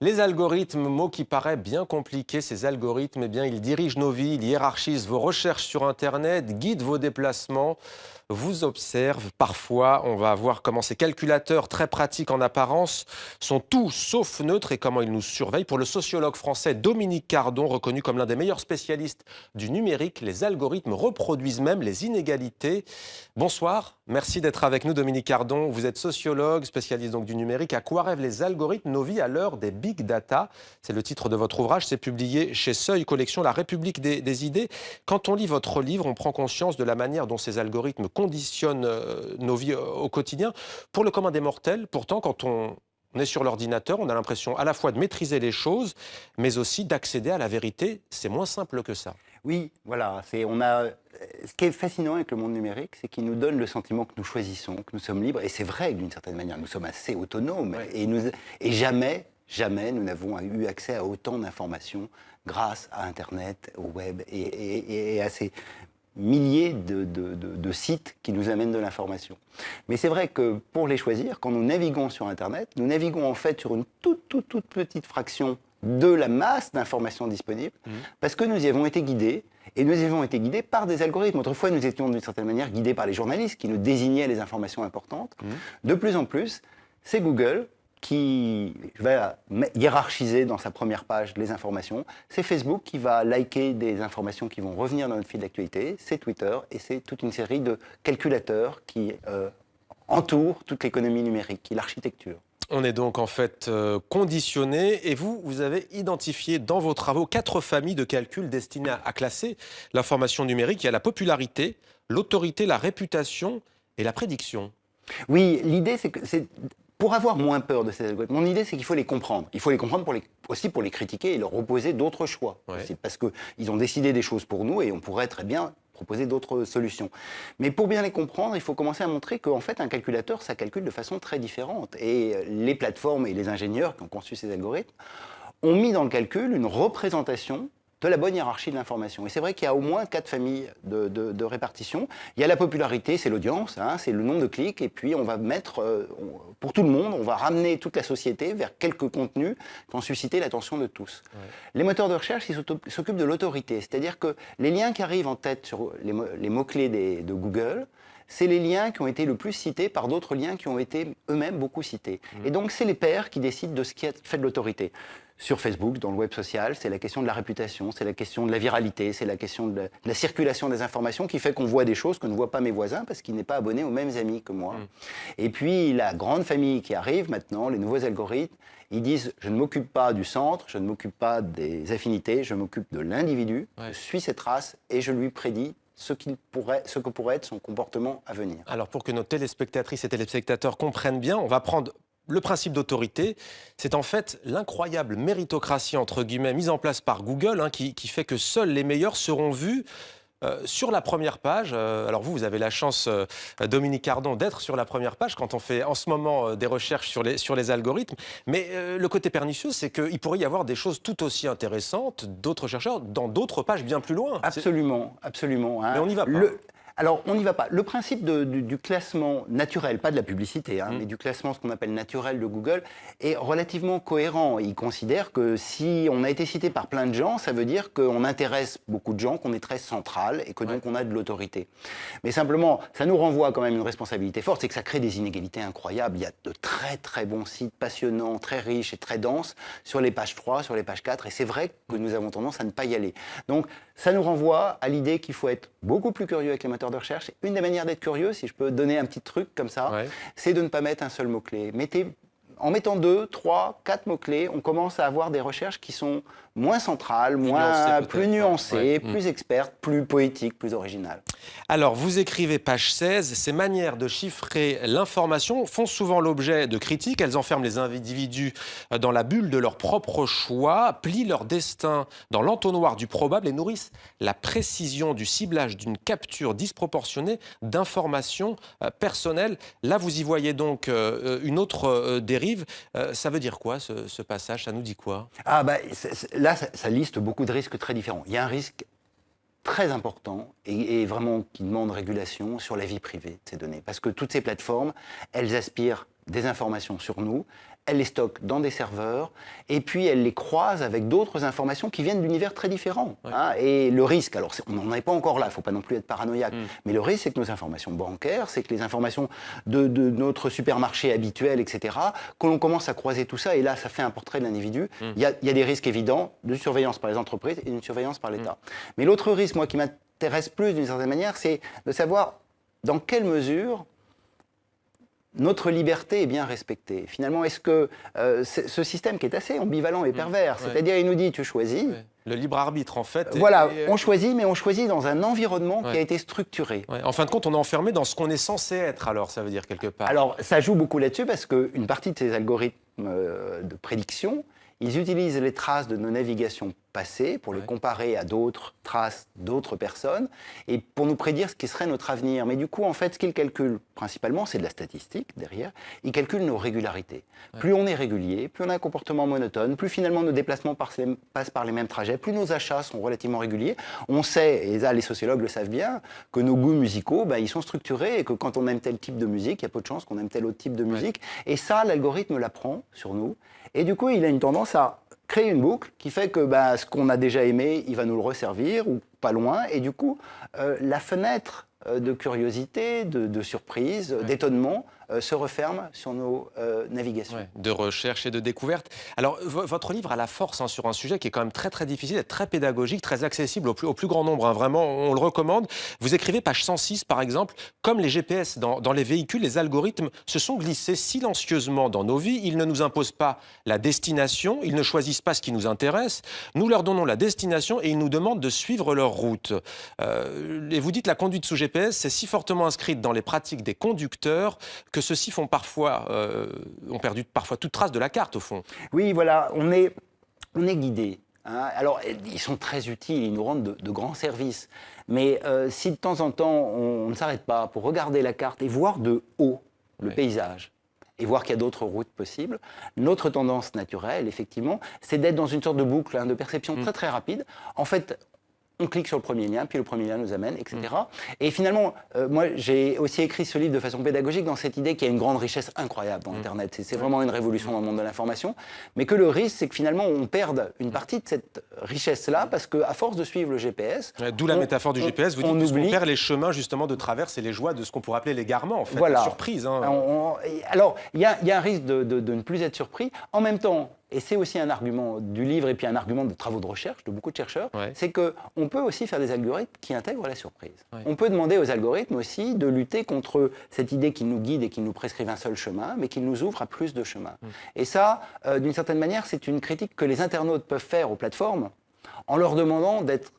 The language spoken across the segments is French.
Les algorithmes, mot qui paraît bien compliqué, ces algorithmes, eh bien, ils dirigent nos vies, ils hiérarchisent vos recherches sur Internet, guident vos déplacements, vous observent. Parfois, on va voir comment ces calculateurs, très pratiques en apparence, sont tout sauf neutres et comment ils nous surveillent. Pour le sociologue français Dominique Cardon, reconnu comme l'un des meilleurs spécialistes du numérique, les algorithmes reproduisent même les inégalités. Bonsoir, merci d'être avec nous Dominique Cardon. Vous êtes sociologue, spécialiste donc du numérique. À quoi rêvent les algorithmes, nos vies à l'heure des big data? C'est le titre de votre ouvrage, c'est publié chez Seuil, collection La République des idées. Quand on lit votre livre, on prend conscience de la manière dont ces algorithmes conditionnent nos vies au quotidien. Pour le commun des mortels, pourtant, quand on est sur l'ordinateur, on a l'impression à la fois de maîtriser les choses, mais aussi d'accéder à la vérité. C'est moins simple que ça. Oui, voilà. Ce qui est fascinant avec le monde numérique, c'est qu'il nous donne le sentiment que nous choisissons, que nous sommes libres. Et c'est vrai que d'une certaine manière, nous sommes assez autonomes. Ouais. Et jamais nous n'avons eu accès à autant d'informations grâce à Internet, au web et à ces milliers de sites qui nous amènent de l'information. Mais c'est vrai que pour les choisir, quand nous naviguons sur Internet, nous naviguons en fait sur une toute petite fraction de la masse d'informations disponibles, parce que nous y avons été guidés, et nous y avons été guidés par des algorithmes. Autrefois, nous étions d'une certaine manière guidés par les journalistes qui nous désignaient les informations importantes. De plus en plus, c'est Google qui va hiérarchiser dans sa première page les informations. C'est Facebook qui va liker des informations qui vont revenir dans notre fil d'actualité. C'est Twitter et c'est toute une série de calculateurs qui entourent toute l'économie numérique, l'architecture. On est donc en fait conditionné et vous avez identifié dans vos travaux 4 familles de calculs destinées à classer l'information numérique. Il y a la popularité, l'autorité, la réputation et la prédiction. Oui, l'idée c'est pour avoir moins peur de ces algorithmes, mon idée c'est qu'il faut les comprendre. Il faut les comprendre aussi pour les critiquer et leur opposer d'autres choix. Ouais. Aussi, parce qu'ils ont décidé des choses pour nous et on pourrait très bien proposer d'autres solutions. Mais pour bien les comprendre, il faut commencer à montrer qu'en fait un calculateur, ça calcule de façon très différente. Et les plateformes et les ingénieurs qui ont conçu ces algorithmes ont mis dans le calcul une représentation de la bonne hiérarchie de l'information. Et c'est vrai qu'il y a au moins 4 familles de répartition. Il y a la popularité, c'est l'audience, hein, c'est le nombre de clics, et puis on va mettre, pour tout le monde, on va ramener toute la société vers quelques contenus qui vont susciter l'attention de tous. Ouais. Les moteurs de recherche, ils s'occupent de l'autorité, c'est-à-dire que les liens qui arrivent en tête sur les mots-clés de Google, c'est les liens qui ont été le plus cités par d'autres liens qui ont été eux-mêmes beaucoup cités. Et donc, c'est les pairs qui décident de ce qui fait de l'autorité. Sur Facebook, dans le web social, c'est la question de la réputation, c'est la question de la viralité, c'est la question de la circulation des informations qui fait qu'on voit des choses que ne voient pas mes voisins parce qu'il n'est pas abonné aux mêmes amis que moi. Et puis, la grande famille qui arrive maintenant, les nouveaux algorithmes, ils disent « je ne m'occupe pas du centre, je ne m'occupe pas des affinités, je m'occupe de l'individu, je suis cette race et je lui prédis ce que pourrait être son comportement à venir. » Alors pour que nos téléspectatrices et téléspectateurs comprennent bien, on va prendre le principe d'autorité. C'est en fait l'incroyable méritocratie, entre guillemets, mise en place par Google, hein, qui fait que seuls les meilleurs seront vus sur la première page. Alors vous avez la chance, Dominique Cardon, d'être sur la première page quand on fait en ce moment des recherches sur les algorithmes. Mais le côté pernicieux, c'est qu'il pourrait y avoir des choses tout aussi intéressantes, d'autres chercheurs, dans d'autres pages bien plus loin. Absolument, absolument. Hein. Mais on n'y va pas. Alors, on n'y va pas. Le principe du classement naturel, pas de la publicité, hein, mais du classement, ce qu'on appelle naturel de Google, est relativement cohérent. Il considère que si on a été cité par plein de gens, ça veut dire qu'on intéresse beaucoup de gens, qu'on est très central et que donc on a de l'autorité. Mais simplement, ça nous renvoie quand même une responsabilité forte, c'est que ça crée des inégalités incroyables. Il y a de très très bons sites passionnants, très riches et très denses sur les pages 3, sur les pages 4, et c'est vrai que nous avons tendance à ne pas y aller. Donc, ça nous renvoie à l'idée qu'il faut être beaucoup plus curieux avec les moteurs de recherche. Une des manières d'être curieux, si je peux donner un petit truc comme ça, c'est de ne pas mettre un seul mot-clé. En mettant 2, 3, 4 mots-clés, on commence à avoir des recherches qui sont moins centrales, plus nuancées, plus expertes, plus poétiques, plus originales. Alors, vous écrivez page 16, ces manières de chiffrer l'information font souvent l'objet de critiques. Elles enferment les individus dans la bulle de leur propre choix, plient leur destin dans l'entonnoir du probable et nourrissent la précision du ciblage d'une capture disproportionnée d'informations personnelles. Là, vous y voyez donc une autre dérive. Ça veut dire quoi, ce passage? Ça nous dit quoi? Là, ça liste beaucoup de risques très différents. Il y a un risque très important et vraiment qui demande régulation sur la vie privée de ces données. Parce que toutes ces plateformes, elles aspirent des informations sur nous, elle les stocke dans des serveurs, et puis elle les croise avec d'autres informations qui viennent d'univers très différents. Ouais. Hein, et le risque, alors on n'en est pas encore là, il ne faut pas non plus être paranoïaque, mais le risque, c'est que nos informations bancaires, c'est que les informations de notre supermarché habituel, etc., que l'on commence à croiser tout ça, et là, ça fait un portrait de l'individu. Il y a des risques évidents de surveillance par les entreprises et d'une surveillance par l'État. Mais l'autre risque, moi, qui m'intéresse plus d'une certaine manière, c'est de savoir dans quelle mesure notre liberté est bien respectée. Finalement, est-ce que ce système qui est assez ambivalent et pervers, c'est-à-dire il nous dit tu choisis. Le libre arbitre, en fait. Voilà, on choisit, mais on choisit dans un environnement qui a été structuré. En fin de compte, on est enfermé dans ce qu'on est censé être, alors, ça veut dire quelque part. Alors, ça joue beaucoup là-dessus parce qu'une partie de ces algorithmes de prédiction, ils utilisent les traces de nos navigations passées pour les comparer à d'autres traces d'autres personnes et pour nous prédire ce qui serait notre avenir. Mais du coup, en fait, ce qu'ils calculent principalement, c'est de la statistique derrière. Ils calculent nos régularités. Plus on est régulier, plus on a un comportement monotone, plus finalement nos déplacements passent par les mêmes trajets, plus nos achats sont relativement réguliers. On sait, et ça les sociologues le savent bien, que nos goûts musicaux, ils sont structurés et que quand on aime tel type de musique, il y a peu de chances qu'on aime tel autre type de musique. Et ça, l'algorithme l'apprend sur nous. Et du coup, il a une tendance à créer une boucle qui fait que ce qu'on a déjà aimé, il va nous le resservir ou pas loin. Et du coup, la fenêtre de curiosité, de surprise, d'étonnement se referme sur nos navigations. De recherche et de découverte. Alors, votre livre a la force sur un sujet qui est quand même très très difficile, très pédagogique, très accessible au plus grand nombre. Vraiment, on le recommande. Vous écrivez, page 106 par exemple, comme les GPS dans les véhicules, les algorithmes se sont glissés silencieusement dans nos vies. Ils ne nous imposent pas la destination, ils ne choisissent pas ce qui nous intéresse. Nous leur donnons la destination et ils nous demandent de suivre leur route. Et vous dites la conduite sous GPS, c'est si fortement inscrite dans les pratiques des conducteurs que ceux-ci ont perdu parfois toute trace de la carte, au fond. Oui, voilà, on est guidé. Hein. Alors, ils sont très utiles, ils nous rendent de grands services. Mais si de temps en temps, on ne s'arrête pas pour regarder la carte et voir de haut le paysage, et voir qu'il y a d'autres routes possibles, notre tendance naturelle, effectivement, c'est d'être dans une sorte de boucle de perception très très rapide. En fait, on clique sur le premier lien, puis le premier lien nous amène, etc. Et finalement, moi, j'ai aussi écrit ce livre de façon pédagogique dans cette idée qu'il y a une grande richesse incroyable dans Internet. C'est vraiment une révolution dans le monde de l'information. Mais que le risque, c'est que finalement, on perde une partie de cette richesse-là parce qu'à force de suivre le GPS... D'où la métaphore du GPS, vous dites qu'on perd les chemins justement de traverse et les joies de ce qu'on pourrait appeler l'égarement, en fait, la surprise. Alors, il y a un risque de ne plus être surpris. En même temps, et c'est aussi un argument du livre et puis un argument de travaux de recherche de beaucoup de chercheurs, c'est qu'on peut aussi faire des algorithmes qui intègrent la surprise. On peut demander aux algorithmes aussi de lutter contre cette idée qu'ils nous guident et qu'ils nous prescrivent un seul chemin, mais qu'ils nous ouvrent à plus de chemins. Et ça, d'une certaine manière, c'est une critique que les internautes peuvent faire aux plateformes en leur demandant d'être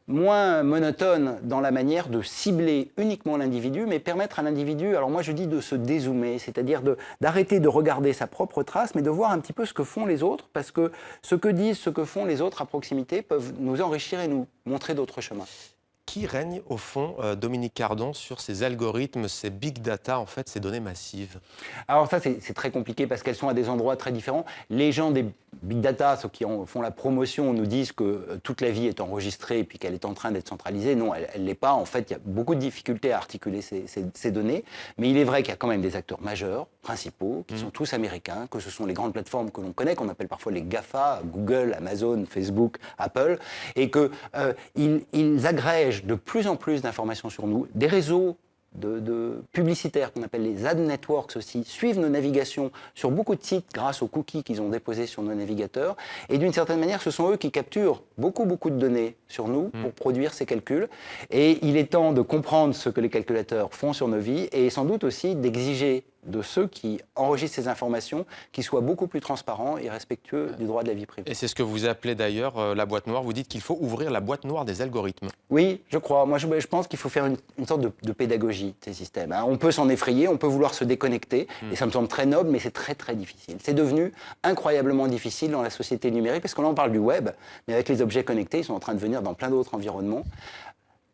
moins monotone dans la manière de cibler uniquement l'individu, mais permettre à l'individu, alors moi je dis de se dézoomer, c'est-à-dire d'arrêter de regarder sa propre trace, mais de voir un petit peu ce que font les autres, parce que ce que disent, ce que font les autres à proximité peuvent nous enrichir et nous montrer d'autres chemins. Qui règne, au fond, Dominique Cardon, sur ces algorithmes, ces big data, en fait, ces données massives? Alors ça, c'est très compliqué parce qu'elles sont à des endroits très différents. Les gens des big data, ceux qui font la promotion, nous disent que toute la vie est enregistrée et puis qu'elle est en train d'être centralisée. Non, elle ne l'est pas. En fait, il y a beaucoup de difficultés à articuler ces données. Mais il est vrai qu'il y a quand même des acteurs majeurs, principaux, qui sont tous américains, que ce sont les grandes plateformes que l'on connaît, qu'on appelle parfois les GAFA, Google, Amazon, Facebook, Apple, et qu'ils agrègent de plus en plus d'informations sur nous, des réseaux de publicitaires qu'on appelle les ad networks aussi, suivent nos navigations sur beaucoup de sites grâce aux cookies qu'ils ont déposés sur nos navigateurs. Et d'une certaine manière, ce sont eux qui capturent beaucoup de données sur nous pour produire ces calculs. Et il est temps de comprendre ce que les calculateurs font sur nos vies et sans doute aussi d'exiger de ceux qui enregistrent ces informations qu'ils soient beaucoup plus transparents et respectueux du droit de la vie privée. Et c'est ce que vous appelez d'ailleurs la boîte noire. Vous dites qu'il faut ouvrir la boîte noire des algorithmes. Oui, je crois. Moi, je pense qu'il faut faire une sorte de pédagogie de ces systèmes. Hein. On peut s'en effrayer, on peut vouloir se déconnecter, et ça me semble très noble, mais c'est très, très difficile. C'est devenu incroyablement difficile dans la société numérique, parce que là, on parle du web, mais avec les objets connectés, ils sont en train de venir dans plein d'autres environnements.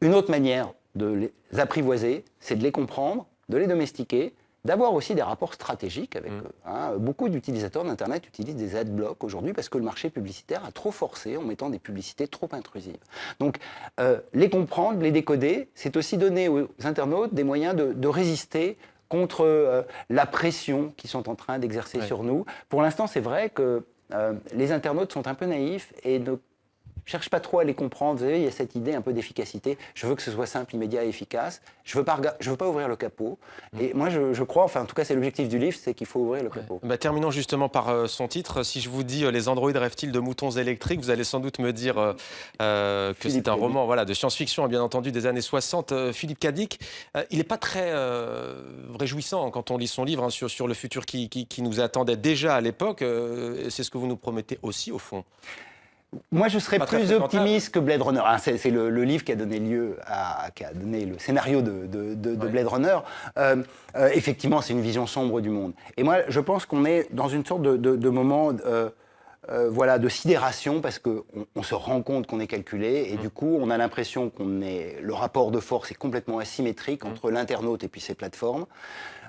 Une autre manière de les apprivoiser, c'est de les comprendre, de les domestiquer, d'avoir aussi des rapports stratégiques avec eux. Hein. Beaucoup d'utilisateurs d'Internet utilisent des adblocks aujourd'hui parce que le marché publicitaire a trop forcé en mettant des publicités trop intrusives. Donc, les comprendre, les décoder, c'est aussi donner aux internautes des moyens de résister contre la pression qu'ils sont en train d'exercer sur nous. Pour l'instant, c'est vrai que les internautes sont un peu naïfs et ne cherchent pas trop à les comprendre. Vous savez, il y a cette idée un peu d'efficacité. Je veux que ce soit simple, immédiat et efficace. Je veux pas ouvrir le capot. Et moi, je crois, enfin, en tout cas, c'est l'objectif du livre, c'est qu'il faut ouvrir le capot. Bah, terminons justement par son titre. Si je vous dis les androïdes rêvent-ils de moutons électriques, vous allez sans doute me dire que c'est un roman voilà, de science-fiction, bien entendu, des années 60. Philippe Cadic, il n'est pas très réjouissant quand on lit son livre sur le futur qui nous attendait déjà à l'époque. C'est ce que vous nous promettez aussi, au fond. Moi, je serais plus optimiste que Blade Runner. Ah, c'est le livre qui a donné lieu qui a donné le scénario de Blade Runner. Effectivement, c'est une vision sombre du monde. Et moi, je pense qu'on est dans une sorte de moment voilà, de sidération parce qu'on se rend compte qu'on est calculé et du coup, on a l'impression le rapport de force est complètement asymétrique entre l'internaute et puis ses plateformes.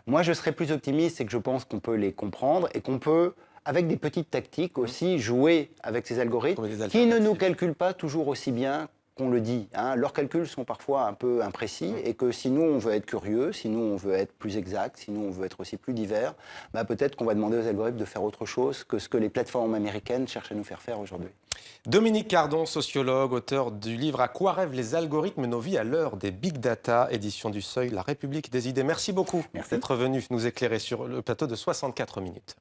Moi, je serais plus optimiste, c'est que je pense qu'on peut les comprendre et qu'on peut, avec des petites tactiques aussi, jouer avec ces algorithmes qui ne nous calculent pas toujours aussi bien qu'on le dit. Hein. Leurs calculs sont parfois un peu imprécis et que si nous, on veut être curieux, si nous, on veut être plus exact, si nous, on veut être aussi plus divers, bah, peut-être qu'on va demander aux algorithmes de faire autre chose que ce que les plateformes américaines cherchent à nous faire aujourd'hui. Dominique Cardon, sociologue, auteur du livre « À quoi rêvent les algorithmes, nos vies à l'heure des big data », édition du Seuil, La République des idées. Merci beaucoup d'être venu nous éclairer sur le plateau de 64 minutes.